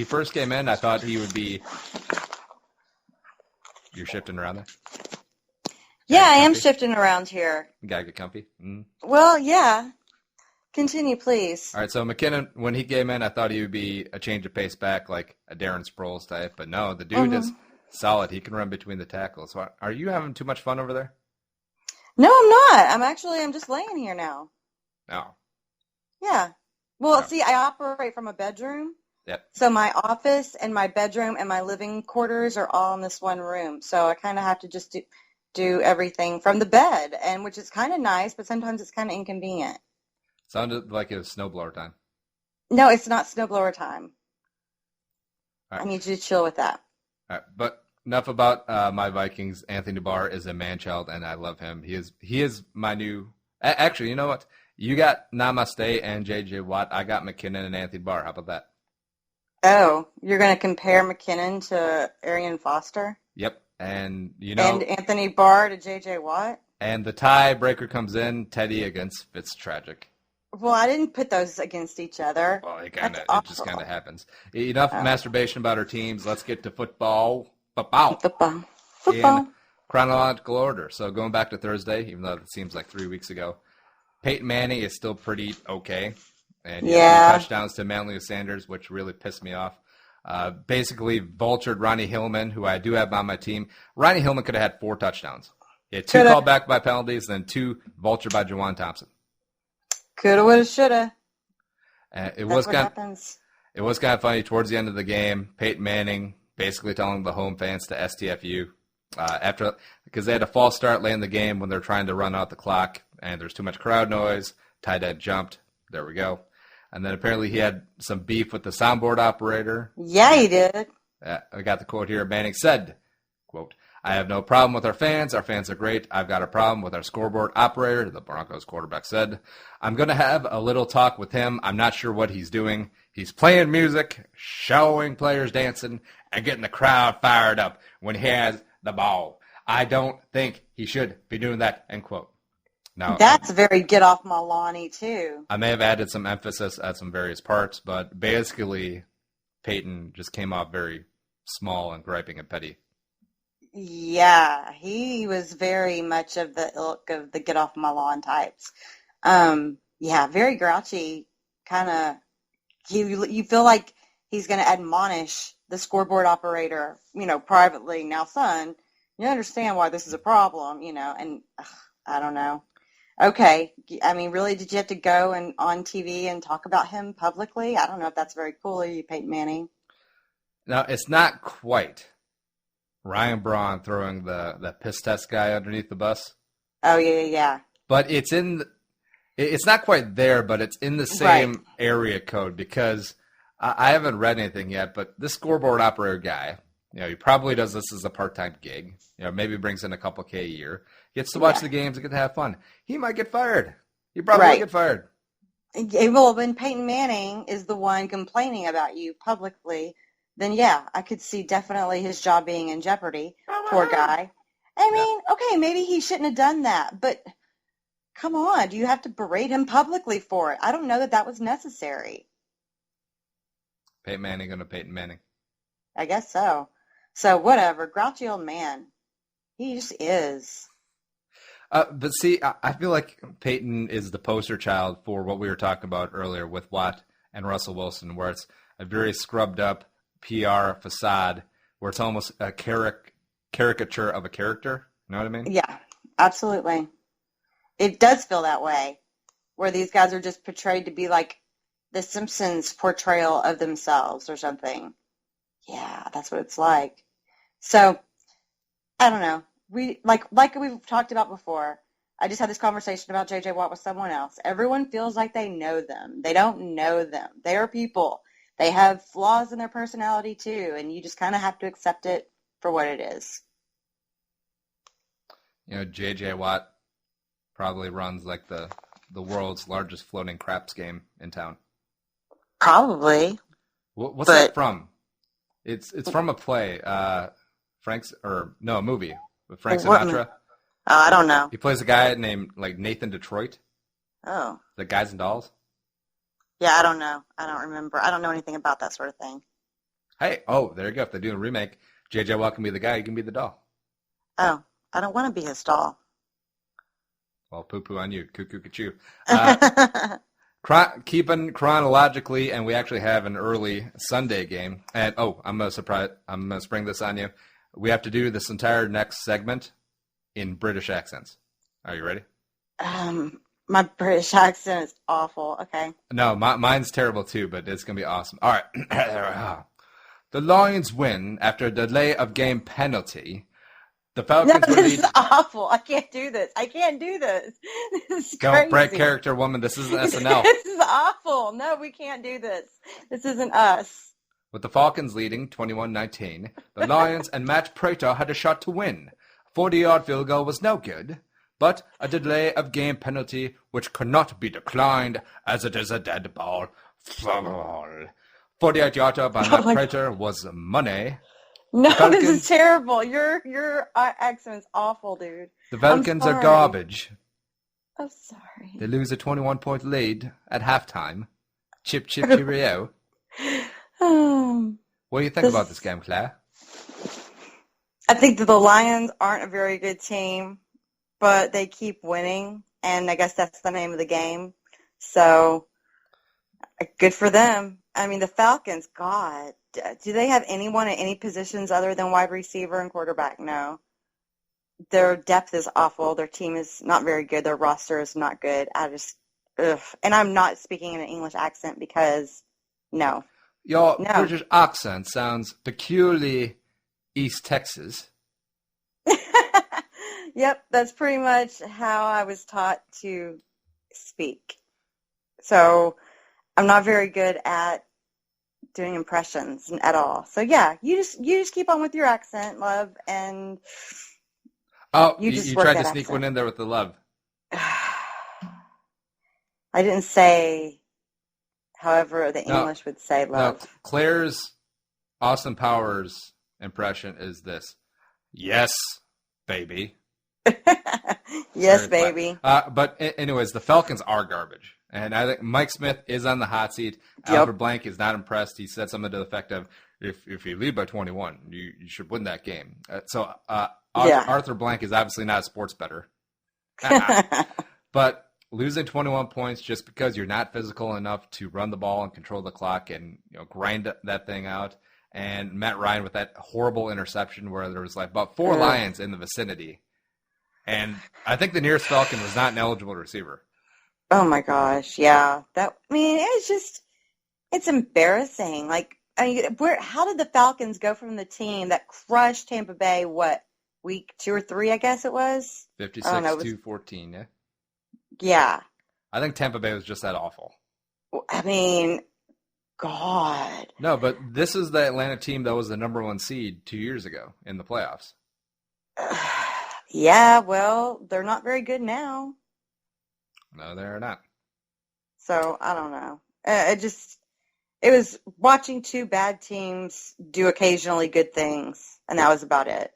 he first came in, I thought he would be. You're shifting around there? Yeah, I am shifting around here. You gotta get comfy. Mm. Well, yeah. Continue, please. All right, so McKinnon, when he came in, I thought he would be a change of pace back, like a Darren Sproles type. But no, the dude is solid. He can run between the tackles. So are you having too much fun over there? No, I'm not. I'm just laying here now. No. Yeah. Well, see, I operate from a bedroom. Yep. So my office and my bedroom and my living quarters are all in this one room. So I kind of have to just do everything from the bed, and which is kind of nice, but sometimes it's kind of inconvenient. Sounded like it was snowblower time. No, it's not snowblower time. Right. I need you to chill with that. All right, but enough about my Vikings. Anthony Barr is a man-child, and I love him. He is my new. Actually, you know what? You got Namaste and J.J. Watt. I got McKinnon and Anthony Barr. How about that? Oh, you're going to compare McKinnon to Arian Foster? Yep, and and Anthony Barr to J.J. Watt? And the tiebreaker comes in, Teddy against Fitztragic. Well, I didn't put those against each other. Well, it just kind of happens. Enough masturbation about our teams. Let's get to football. Football. In chronological order. So going back to Thursday, even though it seems like 3 weeks ago, Peyton Manning is still pretty okay. And he had 2 touchdowns to Manley Sanders, which really pissed me off. Basically vultured Ronnie Hillman, who I do have on my team. Ronnie Hillman could have had 4 touchdowns. He had 2 called back by penalties, then 2 vultured by Juwan Thompson. Coulda, woulda, shoulda. It was kind of funny towards the end of the game. Peyton Manning basically telling the home fans to STFU because they had a false start late in the game when they're trying to run out the clock, and there's too much crowd noise. Tight end jumped. There we go. And then apparently he had some beef with the soundboard operator. Yeah, he did. I got the quote here. Manning said, quote, "I have no problem with our fans. Our fans are great. I've got a problem with our scoreboard operator," the Broncos quarterback said. "I'm going to have a little talk with him. I'm not sure what he's doing. He's playing music, showing players dancing, and getting the crowd fired up when he has the ball. I don't think he should be doing that," end quote. Now, that's very get off my lawny, too. I may have added some emphasis at some various parts, but basically Peyton just came off very small and griping and petty. Yeah, he was very much of the ilk of the get off my lawn types. Yeah, very grouchy, kind of. You feel like he's going to admonish the scoreboard operator, privately. Now, son, you understand why this is a problem, and I don't know. Okay, I mean, really, did you have to go on TV and talk about him publicly? I don't know if that's very cool of you, Peyton Manning. Now, it's not quite Ryan Braun throwing the piss test guy underneath the bus. Oh, yeah. But it's not quite there, but it's in the same area code because I haven't read anything yet, but this scoreboard operator guy, he probably does this as a part-time gig. Maybe brings in a couple K a year, gets to watch the games and get to have fun. He might get fired. He probably might get fired. Well, when Peyton Manning is the one complaining about you publicly, then yeah, I could see definitely his job being in jeopardy. Poor guy. I mean, okay, maybe he shouldn't have done that, but come on, do you have to berate him publicly for it? I don't know that was necessary. Peyton Manning gonna Peyton Manning. I guess so. So whatever, grouchy old man. He just is. But see, I feel like Peyton is the poster child for what we were talking about earlier with Watt and Russell Wilson, where it's a very scrubbed up PR facade, where it's almost a caricature of a character. You know what I mean? Yeah, absolutely. It does feel that way, where these guys are just portrayed to be like the Simpsons portrayal of themselves or something. Yeah, that's what it's like. So, I don't know. We like we've talked about before. I just had this conversation about J.J. Watt with someone else. Everyone feels like they know them. They don't know them. They are people. They have flaws in their personality too, and you just kind of have to accept it for what it is. J.J. Watt probably runs like the world's largest floating craps game in town. Probably. What's that from? It's from a play. A movie with Frank Sinatra. I don't know. He plays a guy named Nathan Detroit. Oh. The Guys and Dolls. Yeah, I don't know. I don't remember. I don't know anything about that sort of thing. Hey, there you go. If they do a remake, J.J. Watt can be the guy. You can be the doll. Oh, I don't want to be his doll. Well, poo-poo on you. Cuckoo-ca-choo. Keeping chronologically, and we actually have an early Sunday game. And, I'm going to spring this on you. We have to do this entire next segment in British accents. Are you ready? My British accent is awful. Okay. No, mine's terrible too, but it's going to be awesome. All right. The Lions win after a delay of game penalty. The Falcons No, this is awful. I can't do this. This is crazy. Break character, woman. This isn't SNL. This is awful. No, we can't do this. This isn't us. With the Falcons leading 21-19, the Lions and Matt Prater had a shot to win. A 40-yard field goal was no good, but a delay of game penalty which cannot be declined as it is a dead ball. 48-yarder by Matt Prater was money. No, this is terrible. Your accent is awful, dude. The Falcons are garbage. I'm sorry. They lose a 21-point lead at halftime. Chip, chip, cheerio. What do you think about this game, Claire? I think that the Lions aren't a very good team, but they keep winning, and I guess that's the name of the game. So, good for them. I mean, the Falcons, God, do they have anyone at any positions other than wide receiver and quarterback? No. Their depth is awful. Their team is not very good. Their roster is not good. And I'm not speaking in an English accent because, no. Your British accent sounds peculiarly East Texas. Yep, that's pretty much how I was taught to speak. So I'm not very good at doing impressions at all. So yeah, you just keep on with your accent, love, and you tried to sneak one in there with the love. I didn't say however the English would say love. No, Claire's Austin Powers impression is this. Yes, baby. Yes, baby. But anyways, the Falcons are garbage. And I think Mike Smith is on the hot seat. Yep. Albert Blank is not impressed. He said something to the effect of, if you lead by 21, you should win that game. Arthur Blank is obviously not a sports bettor. But losing 21 points just because you're not physical enough to run the ball and control the clock and grind that thing out. And Matt Ryan with that horrible interception where there was like about 4 Lions in the vicinity. And I think the nearest Falcon was not an eligible receiver. Oh my gosh, yeah. It's embarrassing. How did the Falcons go from the team that crushed Tampa Bay, week 2 or 3, I guess it was? 56-14, yeah? Yeah. I think Tampa Bay was just that awful. I mean, God. No, but this is the Atlanta team that was the number 1 seed 2 years ago in the playoffs. Yeah, well, they're not very good now. No, they're not. So, I don't know. It was watching 2 bad teams do occasionally good things, and that was about it.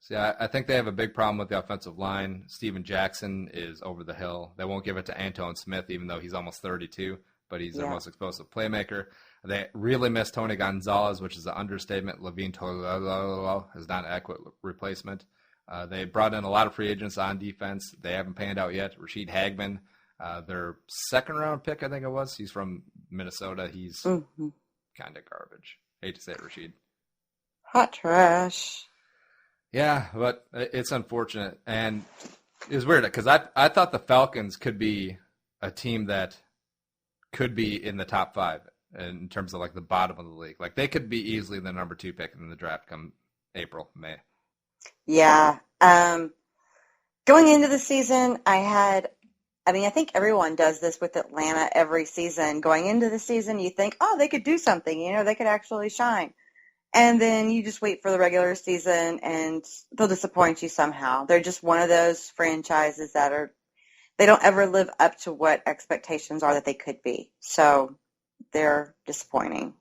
See, I think they have a big problem with the offensive line. Steven Jackson is over the hill. They won't give it to Antoine Smith, even though he's almost 32, but he's their most explosive playmaker. They really miss Tony Gonzalez, which is an understatement. Levine Toilolo is not an adequate replacement. They brought in a lot of free agents on defense. They haven't panned out yet. Rashid Hagman, their second-round pick, I think it was. He's from Minnesota. He's kind of garbage. Hate to say it, Rashid. Hot trash. Yeah, but it's unfortunate. And it was weird because I thought the Falcons could be a team that could be in the top 5 in terms of the bottom of the league. They could be easily the number 2 pick in the draft come April, May. Yeah. Going into the season, I think everyone does this with Atlanta every season. Going into the season, you think, they could do something. They could actually shine. And then you just wait for the regular season, and they'll disappoint you somehow. They're just one of those franchises they don't ever live up to what expectations are that they could be. So they're disappointing.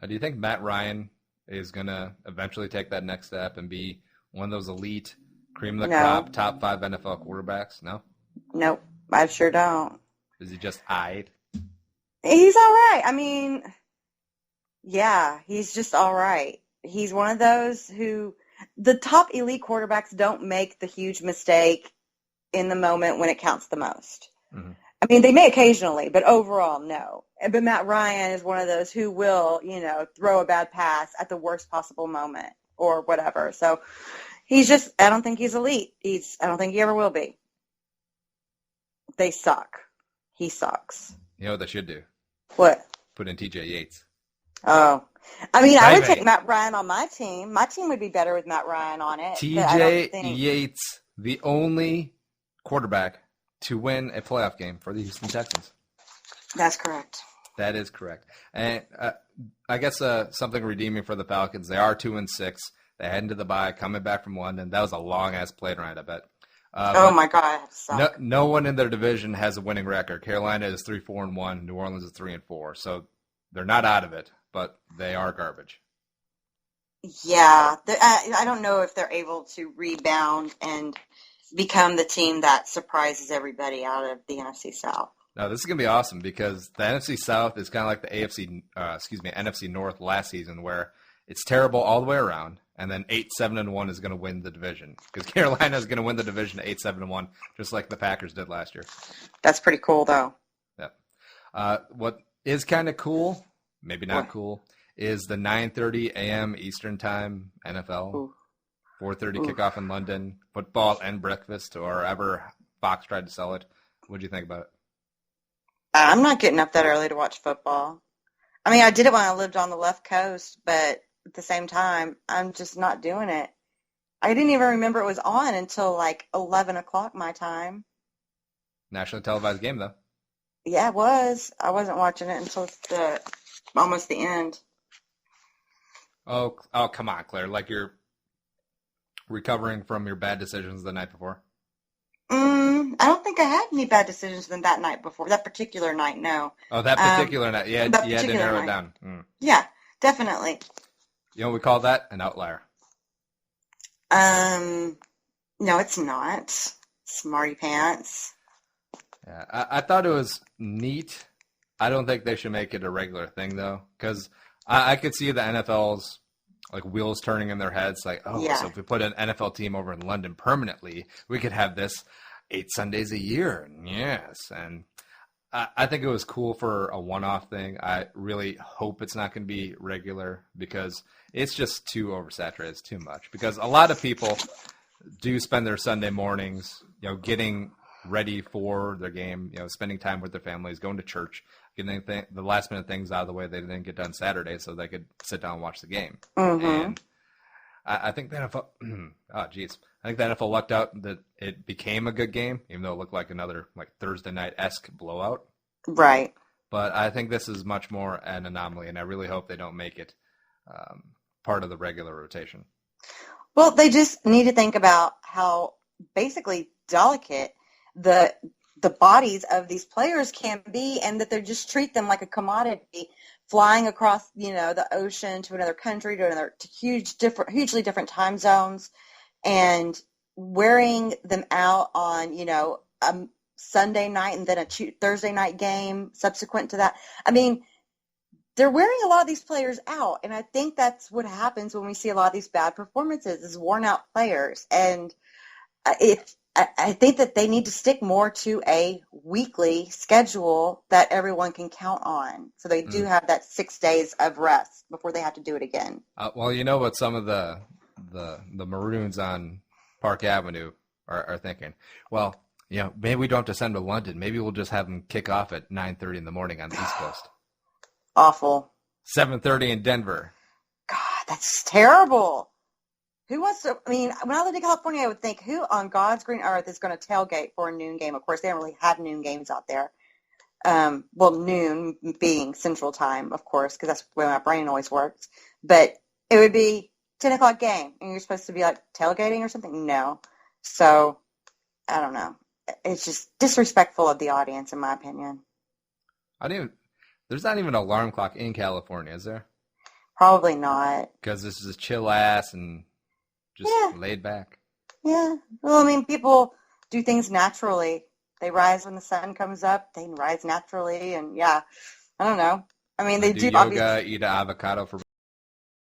Do you think Matt Ryan is going to eventually take that next step and be one of those elite, cream of the crop, top 5 NFL quarterbacks? No? Nope, I sure don't. Is he just eyed? He's all right. I mean, Yeah, he's just all right. He's one of those who the top elite quarterbacks don't make the huge mistake in the moment when it counts the most. Mm-hmm. I mean, they may occasionally, but overall, no. But Matt Ryan is one of those who will, throw a bad pass at the worst possible moment or whatever. So I don't think he's elite. I don't think he ever will be. They suck. He sucks. You know what they should do? What? Put in TJ Yates. Oh. I mean, I would take Matt Ryan on my team. My team would be better with Matt Ryan on it. TJ Yates, the only quarterback to win a playoff game for the Houston Texans. That's correct. That is correct. And I guess something redeeming for the Falcons, they are 2-6. They head into the bye, coming back from London. That was a long-ass plane ride, I bet. Oh, my God. No one in their division has a winning record. Carolina is 3-4-1. New Orleans is 3-4. So they're not out of it, but they are garbage. Yeah. I don't know if they're able to rebound and become the team that surprises everybody out of the NFC South. No, this is going to be awesome because the NFC South is kind of like the NFC North last season where it's terrible all the way around, and then 8-7-1 is going to win the division because Carolina is going to win the division 8-7-1, just like the Packers did last year. That's pretty cool, though. Yeah. What is kind of cool, maybe not cool, is the 9:30 a.m. Eastern Time NFL. Ooh. 4:30 kickoff in London, football and breakfast, or ever Fox tried to sell it. What do you think about it? I'm not getting up that early to watch football. I mean, I did it when I lived on the left coast, but at the same time, I'm just not doing it. I didn't even remember it was on until like 11 o'clock my time. Nationally televised game, though. Yeah, it was. I wasn't watching it until almost the end. Oh, come on, Claire. Like you're recovering from your bad decisions the night before? I don't think I had any bad decisions than that night before. That particular night, no. Oh, that particular night. Yeah, you had to narrow it down. Yeah, definitely. You know what we call that? An outlier. No, it's not. Smarty pants. Yeah, I thought it was neat. I don't think they should make it a regular thing, though, because I could see the NFL's like wheels turning in their heads, like, so if we put an NFL team over in London permanently, we could have this 8 Sundays a year. Yes, and I think it was cool for a one-off thing. I really hope it's not going to be regular because it's just too oversaturated. It's too much because a lot of people do spend their Sunday mornings, getting ready for their game, spending time with their families, going to church, getting the last-minute things out of the way they didn't get done Saturday so they could sit down and watch the game. Mm-hmm. And I think the NFL I think the NFL lucked out that it became a good game, even though it looked like another Thursday night-esque blowout. Right. But I think this is much more an anomaly, and I really hope they don't make it part of the regular rotation. Well, they just need to think about how basically delicate the bodies of these players can be, and that they just treat them like a commodity, flying across the ocean to another country, to hugely different time zones, and wearing them out on a Sunday night and then a Thursday night game subsequent to that. I mean, they're wearing a lot of these players out, and I think that's what happens when we see a lot of these bad performances, is worn out players. And I think that they need to stick more to a weekly schedule that everyone can count on, so they do have that 6 days of rest before they have to do it again. Well, you know what some of the Maroons on Park Avenue are thinking? Well, maybe we don't have to send them to London. Maybe we'll just have them kick off at 9:30 in the morning on the East Coast. Awful. 7:30 in Denver. God, that's terrible. Who wants to? I mean, when I lived in California, I would think, who on God's green earth is going to tailgate for a noon game? Of course, they don't really have noon games out there. Well, noon being Central Time, of course, because that's where my brain always works. But it would be 10 o'clock game, and you're supposed to be tailgating or something? No. So, I don't know. It's just disrespectful of the audience, in my opinion. There's not even an alarm clock in California, is there? Probably not. Because this is chill ass and just laid back. Yeah. Well, I mean, people do things naturally. They rise when the sun comes up. They rise naturally. And, I don't know. I mean, they do do obviously. yoga, eat an avocado for